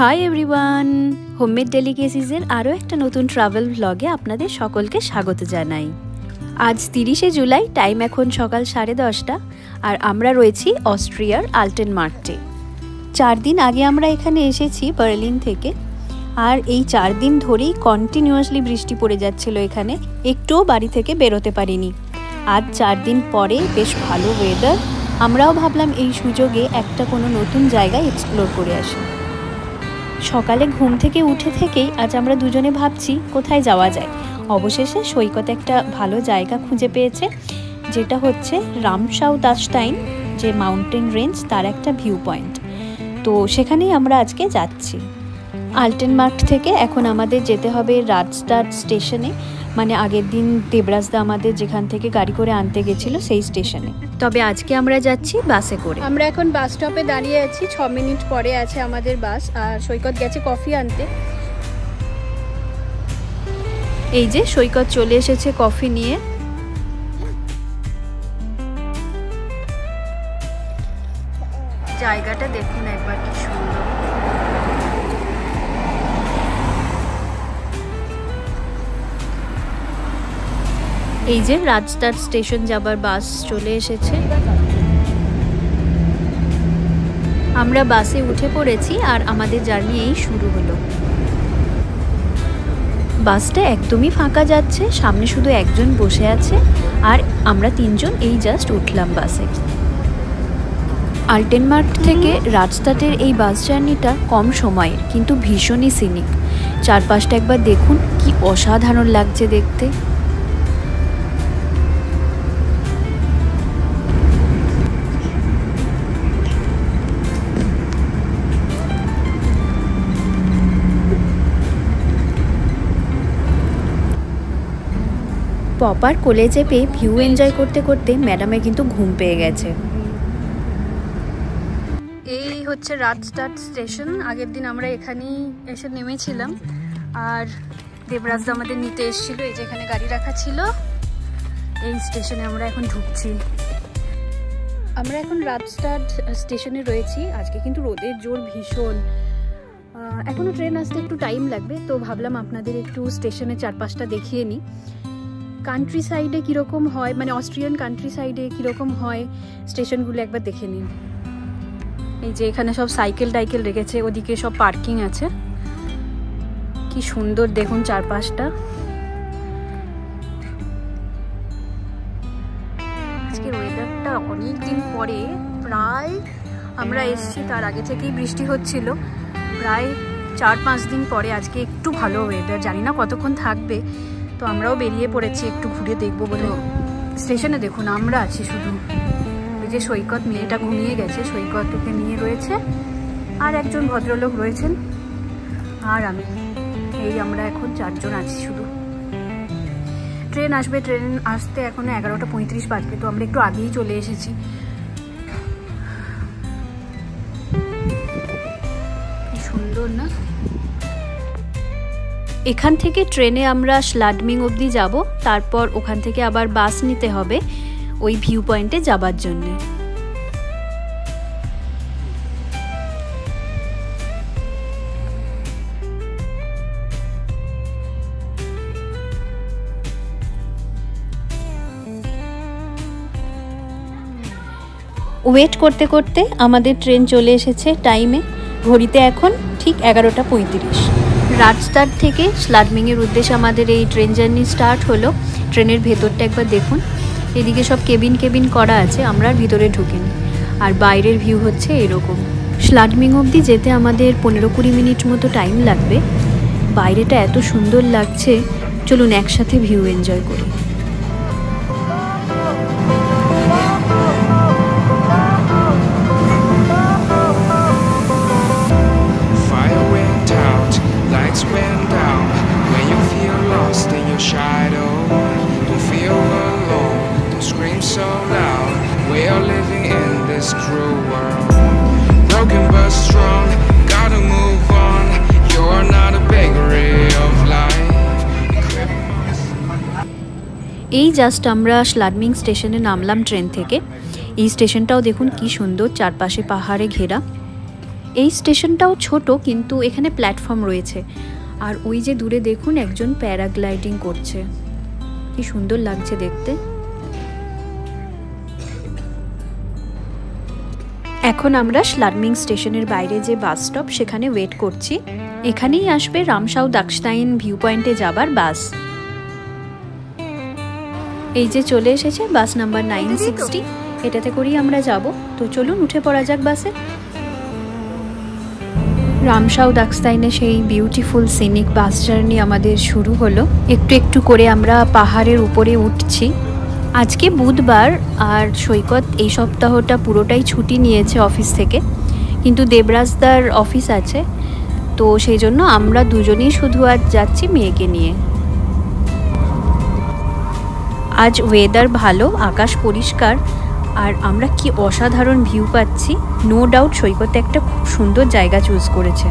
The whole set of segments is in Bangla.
হাই এভরিওয়ান, হোমমেড ডেলিকেসিসের আরও একটা নতুন ট্রাভেল ব্লগে আপনাদের সকলকে স্বাগত জানাই। আজ 30শে জুলাই, টাইম এখন সকাল 10:30 আর আমরা রয়েছি অস্ট্রিয়ার আল্টেনমার্কটে। 4 দিন আগে আমরা এখানে এসেছি বার্লিন থেকে, আর এই 4 দিন ধরেই কন্টিনিউয়াসলি বৃষ্টি পড়ে যাচ্ছিল এখানে, একটুও বাড়ি থেকে বেরোতে পারিনি। আজ 4 দিন পরে বেশ ভালো ওয়েদার, আমরাও ভাবলাম এই সুযোগে একটা কোনো নতুন জায়গায় এক্সপ্লোর করে আসি। সকালে ঘুম থেকে উঠে থেকেই আজ আমরা দুজনে ভাবছি কোথায় যাওয়া যায়। অবশেষে সৈকত একটা ভালো জায়গা খুঁজে পেয়েছে, যেটা হচ্ছে রামসাউ-দাস্টাইন, যে মাউন্টেন রেঞ্জ, তার একটা ভিউ পয়েন্ট। তো সেখানেই আমরা আজকে যাচ্ছি। আল্টেনমার্কট থেকে এখন আমাদের যেতে হবে রাডস্টাড স্টেশনে, মানে আগের দিন দেবরাজদা আমাদের যেখান থেকে গাড়ি করে আনতে গেছিল সেই স্টেশনে। তবে আজকে আমরা যাচ্ছি বাসে করে। আমরা এখন বাস স্টপে দাঁড়িয়ে আছি, 6 মিনিট পরে আছে আমাদের বাস, আর সৈকত গেছে কফি আনতে। এই যে সৈকত চলে এসেছে কফি নিয়ে। জায়গাটা দেখুন একবার, কি সুন্দর। এই যে রাডস্টাড স্টেশন যাবার বাস চলে এসেছে। আমরা বাসে উঠে পড়েছি আর আমাদের জার্নি এই শুরু হলো। বাসটা একদমই ফাঁকা যাচ্ছে, সামনে শুধু একজন বসে আছে আর আমরা 3 জন এই জাস্ট উঠলাম বাসে। আল্টেনমার্কট থেকে রাডস্টাডের এই বাস জার্নিটা কম সময়ের, কিন্তু ভীষণই সিনিক। চারপাশটা একবার দেখুন, কি অসাধারণ লাগছে দেখতে। পপার কোলে চেপে ভিউ এনজয় করতে করতে ম্যাডামের কিন্তু ঘুম পেয়ে গেছে। এই হচ্ছে রাডস্টাড স্টেশন। আগের দিন আমরা এখানেই এসে নেমেছিলাম, আর দেবরাজদা আমাদের নিতে এসেছিল। এই যে এখানে গাড়ি রাখা ছিল, এই স্টেশনে আমরা এখন ঢুকছি। আমরা এখন রাডস্টাড স্টেশনে রয়েছি। আজকে কিন্তু রোদের জোর ভীষণ, এখনও ট্রেন আসতে একটু টাইম লাগবে, তো ভাবলাম আপনাদের একটু স্টেশনের চারপাশটা দেখিয়ে নিই। কান্ট্রি সাইডে কীরকম হয়, মানে অস্ট্রিয়ান কান্ট্রি সাইডে কীরকম হয় স্টেশনগুলো একবার দেখে নিন। এই যে এখানে সব সাইকেল টাইকেল রেখেছে, ওদিকে সব পার্কিং আছে। কি সুন্দর দেখুন চারপাশটা। আজকের ওয়েদারটা অনেক দিন পরে, প্রায় আমরা এসছি তার আগে থেকেই বৃষ্টি হচ্ছিল, প্রায় 4-5 দিন পরে আজকে একটু ভালো ওয়েদার। জানি না কতক্ষণ থাকবে, তো আমরাও বেরিয়ে পড়েছি একটু ঘুরে দেখবো বলে। স্টেশনে দেখুন আমরা আছি শুধু। ওই যে সৈকত, মেয়েটা ঘুমিয়ে গেছে, সৈকতকে নিয়ে রয়েছে, আর একজন ভদ্রলোক রয়েছেন, আর আমি। এই আমরা এখন 4 জন আছি শুধু। ট্রেন আসবে, ট্রেন আসতে এখনো 11:35 বাজবে, তো আমরা একটু আগেই চলে এসেছি। কি সুন্দর না। এখান থেকে ট্রেনে আমরা স্লাডমিং অবধি যাব, তারপর ওখান থেকে আবার বাস নিতে হবে ওই ভিউ পয়েন্টে যাবার জন্যে। ওয়েট করতে করতে আমাদের ট্রেন চলে এসেছে টাইমে। ঘড়িতে এখন ঠিক 11:35। রাডস্টাড থেকে স্লাডমিংয়ের উদ্দেশ্যে আমাদের এই ট্রেন জার্নি স্টার্ট হলো। ট্রেনের ভেতরটা একবার দেখুন, এদিকে সব কেবিন করা আছে, আমরা আর ভিতরে ঢুকিনি, আর বাইরের ভিউ হচ্ছে এরকম। স্লাডমিং অবধি যেতে আমাদের 15-20 মিনিট মতো টাইম লাগবে। বাইরেটা এত সুন্দর লাগছে, চলুন একসাথে ভিউ এনজয় করি। Went down when you feel lost in your shadow. Don't feel alone, don't scream so loud. We are living in this cruel world, broken but strong, gotta move on. You're not a bakery of life. এই জাস্ট আমরা স্লাডমিং স্টেশনে নামলাম ট্রেন থেকে। এই স্টেশনটাও দেখুন কি সুন্দর, চারপাশে পাহাড়ে ঘেরা। এই স্টেশনটাও ছোট, কিন্তু এখানে প্ল্যাটফর্ম রয়েছে। আর ওই যে দূরে দেখুন একজন প্যারাগ্লাইডিং করছে, কি সুন্দর লাগছে দেখতে। এখন আমরা স্লাডমিং স্টেশনের বাইরে যে বাস স্টপ সেখানে ওয়েট করছি। এখানেই আসবে রামসাউ দাগস্তাইন ভিউ পয়েন্টে যাবার বাস। এই যে চলে এসেছে বাস নাম্বার 960, এটাতে করেই আমরা যাব। তো চলুন উঠে পড়া যাক বাসে। রামসাউ দাগস্তাইনে সেই বিউটিফুল সিনিক বাস জার্নি আমাদের শুরু হলো। একটু একটু করে আমরা পাহাড়ের উপরে উঠছি। আজকে বুধবার, আর সৈকত এই সপ্তাহটা পুরোটাই ছুটি নিয়েছে অফিস থেকে, কিন্তু দেবরাজদার অফিস আছে, তো সেই জন্য আমরা দুজনেই শুধু আজ যাচ্ছি মেয়েকে নিয়ে। আজ ওয়েদার ভালো, আকাশ পরিষ্কার, আর আমরা কি অসাধারণ ভিউ পাচ্ছি। নো ডাউট সৈকত একটা খুব সুন্দর জায়গা চুজ করেছে।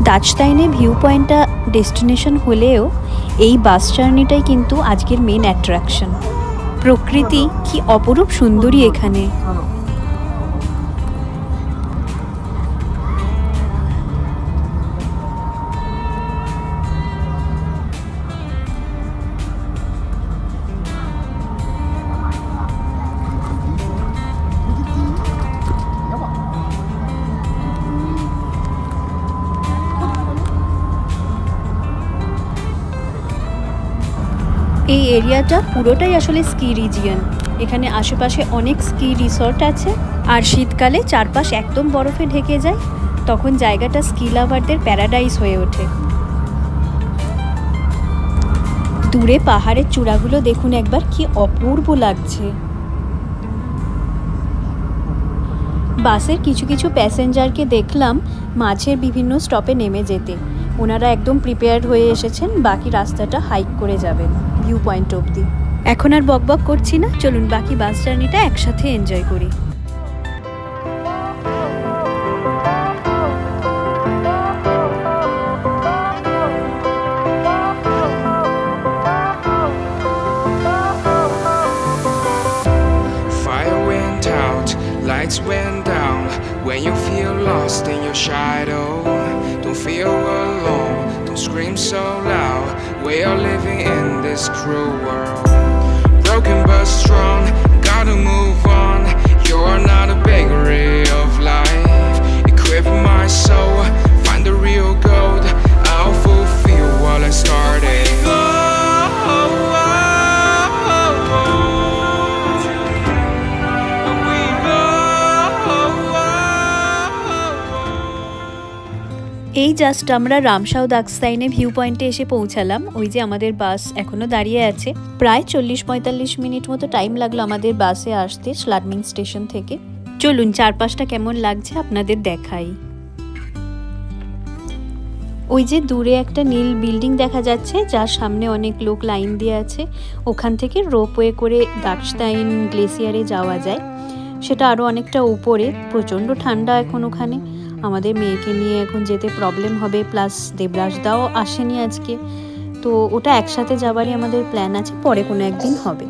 দাগস্তাইনে ভিউ পয়েন্টটা ডেস্টিনেশন হলেও এই বাস জার্নিটাই কিন্তু আজকের মেন অ্যাট্রাকশন। প্রকৃতি কি অপরূপ সুন্দরী এখানে। এই এরিয়াটা পুরোটাই আসলে স্কি রিজিয়ন। এখানে আশেপাশে অনেক স্কি রিসর্ট আছে, আর শীতকালে চারপাশ একদম বরফে ঢেকে যায়, তখন জায়গাটা স্কি লাভারদের প্যারাডাইস হয়ে ওঠে। দূরে পাহাড়ের চূড়াগুলো দেখুন একবার, কি অপূর্ব লাগছে। বাসের কিছু কিছু প্যাসেঞ্জারকে দেখলাম মাঝের বিভিন্ন স্টপে নেমে যেতে। ওনারা একদম প্রিপেয়ার্ড হয়ে এসেছেন, বাকি রাস্তাটা হাইক করে যাবেন ভিউ পয়েন্ট অবধি। এখন আর বকবক করছি না, চলুন বাকি বাস জার্নিটা একসাথে এনজয় করি। Fire went out, lights went down. When you feel lost in your shadow, don't feel alone, don't scream so loud. We are living in this cruel world. Broken but strong, gotta move on. You're not a bakery of life. Equip my soul, find the real gold. I'll fulfill what I started. এই জাস্ট আমরা রামসাউ দাগস্তাইনে ভিউ পয়েন্টে এসে পৌঁছালাম। ওই যে আমাদের বাস এখনো দাঁড়িয়ে আছে। প্রায় 40-45 মিনিট মতো টাইম লাগলো আমাদের বাসে আসতে স্লাডমিং স্টেশন থেকে। চলুন চারপাশটা কেমন লাগছে আপনাদের দেখাই। ওই যে দূরে একটা নীল বিল্ডিং দেখা যাচ্ছে, যার সামনে অনেক লোক লাইন দিয়ে আছে। ওখান থেকে রোপওয়ে করে দাগস্তাইন গ্লেসিয়ারে যাওয়া যায়। সেটা আরও অনেকটা উপরে, প্রচণ্ড ঠান্ডা এখন ওখানে। আমাদের মেয়েকে নিয়ে এখন যেতে প্রবলেম হবে, প্লাস দেবরাজদাও আসেনি আজকে, তো ওটা একসাথে যাবারই আমাদের প্ল্যান আছে, পরে কোনো একদিন হবে।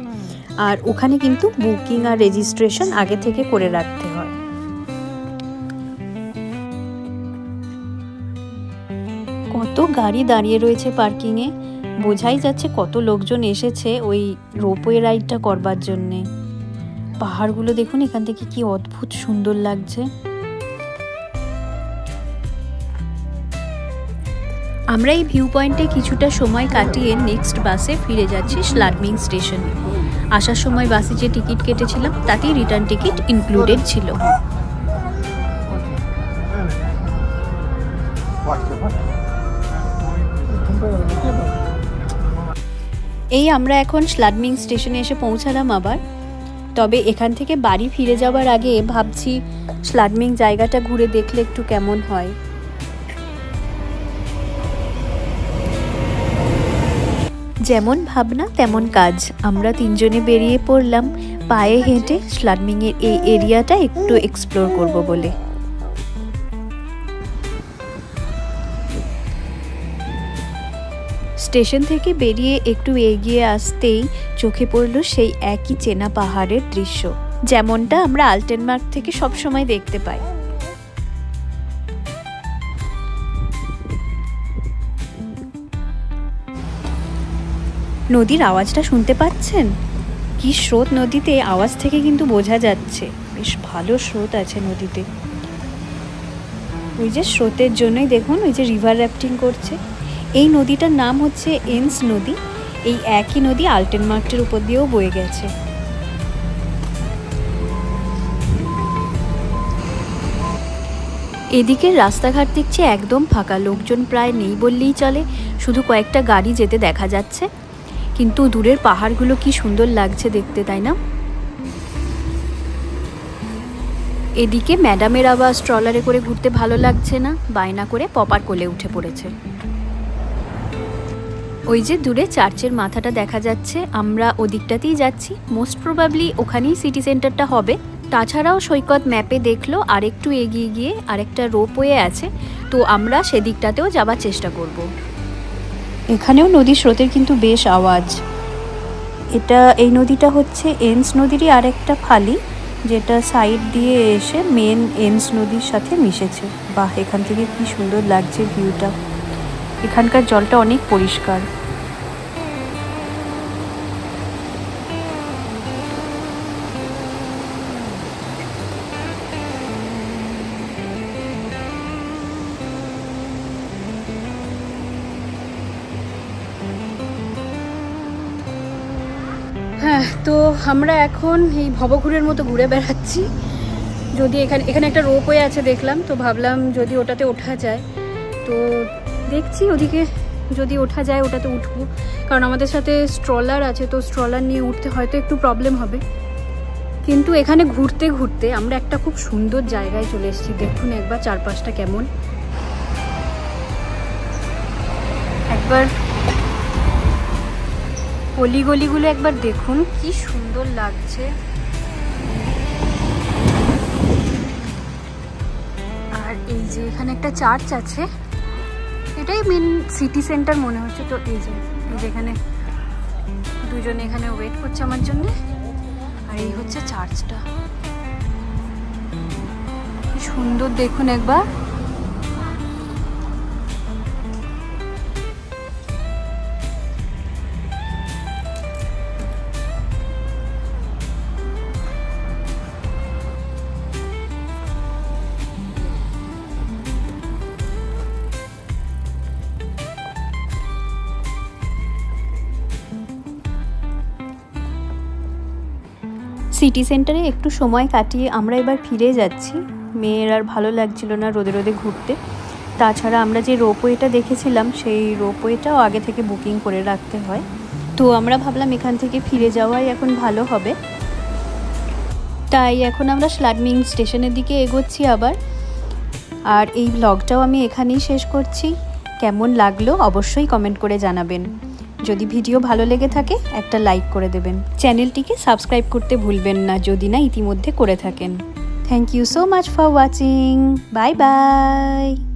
আর ওখানে কিন্তু বুকিং আর রেজিস্ট্রেশন আগে থেকে করে রাখতে হয়। কত গাড়ি দাঁড়িয়ে রয়েছে পার্কিংয়ে, বোঝাই যাচ্ছে কত লোকজন এসেছে ওই রোপওয়ে রাইডটা করবার জন্যে। পাহাড়গুলো দেখুন এখান থেকে কি অদ্ভুত সুন্দর লাগছে। আমরা এই ভিউ পয়েন্টে কিছুটা সময় কাটিয়ে নেক্সট বাসে ফিরে যাচ্ছি স্লাডমিং স্টেশনে। আসার সময় বাসে যে টিকিট কেটেছিলাম তাতেই রিটার্ন টিকিট ইনক্লুডেড ছিল। এই আমরা এখন স্লাডমিং স্টেশনে এসে পৌঁছালাম আবার। তবে এখান থেকে বাড়ি ফিরে যাওয়ার আগে ভাবছি স্লাডমিং জায়গাটা ঘুরে দেখলে একটু কেমন হয়। যেমন ভাবনা তেমন কাজ, আমরা তিনজনে বেরিয়ে পড়লাম পায়ে হেঁটে স্লাডমিংয়ের এই এরিয়াটা একটু এক্সপ্লোর করব বলে। স্টেশন থেকে বেরিয়ে একটু এগিয়ে আসতেই চোখে পড়ল সেই একই চেনা পাহাড়ের দৃশ্য, যেমনটা আমরা আলটেনমার্ক থেকে সবসময় দেখতে পাই। নদীর আওয়াজটা শুনতে পাচ্ছেন? কি স্রোত নদীতে, আওয়াজ থেকে কিন্তু বোঝা যাচ্ছে বেশ ভালো স্রোত আছে নদীতে। ওই যে স্রোতের জন্যই দেখুন ওই যে রিভার র্যাফটিং করছে। এই নদীটার নাম হচ্ছে এন্স নদী। এই একই নদী আলটেনমার্কটের উপর দিয়েও বয়ে গেছে। এদিকের রাস্তাঘাট দেখছি একদম ফাঁকা, লোকজন প্রায় নেই বললেই চলে, শুধু কয়েকটা গাড়ি যেতে দেখা যাচ্ছে। কিন্তু দূরের পাহাড়গুলো কি সুন্দর লাগছে দেখতে, তাই না? এদিকে ম্যাডামের আবার ট্রলারে করে ঘুরতে ভালো লাগছে না, বায়না করে পপার কোলে উঠে পড়েছে। ওই যে দূরে চার্চের মাথাটা দেখা যাচ্ছে, আমরা ওদিকটাতেই যাচ্ছি। মোস্ট প্রবাবলি ওখানেই সিটি সেন্টারটা হবে। তাছাড়াও সৈকত ম্যাপে দেখলো আরেকটু এগিয়ে গিয়ে আরেকটা রোপওয়ে আছে, তো আমরা সেদিকটাতেও যাবার চেষ্টা করব। এখানেও নদীর স্রোতের কিন্তু বেশ আওয়াজ। এই নদীটা হচ্ছে এন্স নদীরই আরেকটা ফালি, যেটা সাইড দিয়ে এসে মেন এন্স নদীর সাথে মিশেছে। বাহ, এখান থেকে কি সুন্দর লাগছে ভিউটা। এখানকার জলটা অনেক পরিষ্কার। হ্যাঁ, তো আমরা এখন এই ভবঘুরের মতো ঘুরে বেড়াচ্ছি। যদি এখানে একটা রোপওয়ে আছে দেখলাম, তো ভাবলাম যদি ওটাতে ওঠা যায়, তো দেখছি ওদিকে যদি ওঠা যায় ওটাতে উঠবো। কারণ আমাদের সাথে স্ট্রলার আছে, তো স্ট্রলার নিয়ে উঠতে হয়তো একটু প্রবলেম হবে। কিন্তু এখানে ঘুরতে ঘুরতে আমরা একটা খুব সুন্দর জায়গায় চলে এসেছি। দেখুন একবার চারপাশটা কেমন, একবার অলিগলিগুলো একবার দেখুন কি সুন্দর লাগছে। আর এই যে এখানে একটা চার্চ আছে, এটাই মেন সিটি সেন্টার মনে হচ্ছে। তো এই যে এখানে দুজনে এখানে ওয়েট করছে আমার জন্য। আর এই হচ্ছে চার্চটা, কি সুন্দর দেখুন একবার। সিটি সেন্টারে একটু সময় কাটিয়ে আমরা এবার ফিরে যাচ্ছি। মেয়ের আর ভালো লাগছিল না রোদে রোদে ঘুরতে। তাছাড়া আমরা যে রোপওয়েটা দেখেছিলাম সেই রোপওয়েটাও আগে থেকে বুকিং করে রাখতে হয়, তো আমরা ভাবলাম এখান থেকে ফিরে যাওয়াই এখন ভালো হবে। তাই এখন আমরা স্লাডমিং স্টেশনের দিকে এগোচ্ছি আবার। আর এই ব্লগটাও আমি এখানেই শেষ করছি। কেমন লাগলো অবশ্যই কমেন্ট করে জানাবেন। যদি ভিডিও ভালো লেগে থাকে একটা লাইক করে দেবেন। চ্যানেলটিকে সাবস্ক্রাইব করতে ভুলবেন না যদি না ইতিমধ্যে করে থাকেন। Thank you so much for watching. Bye by.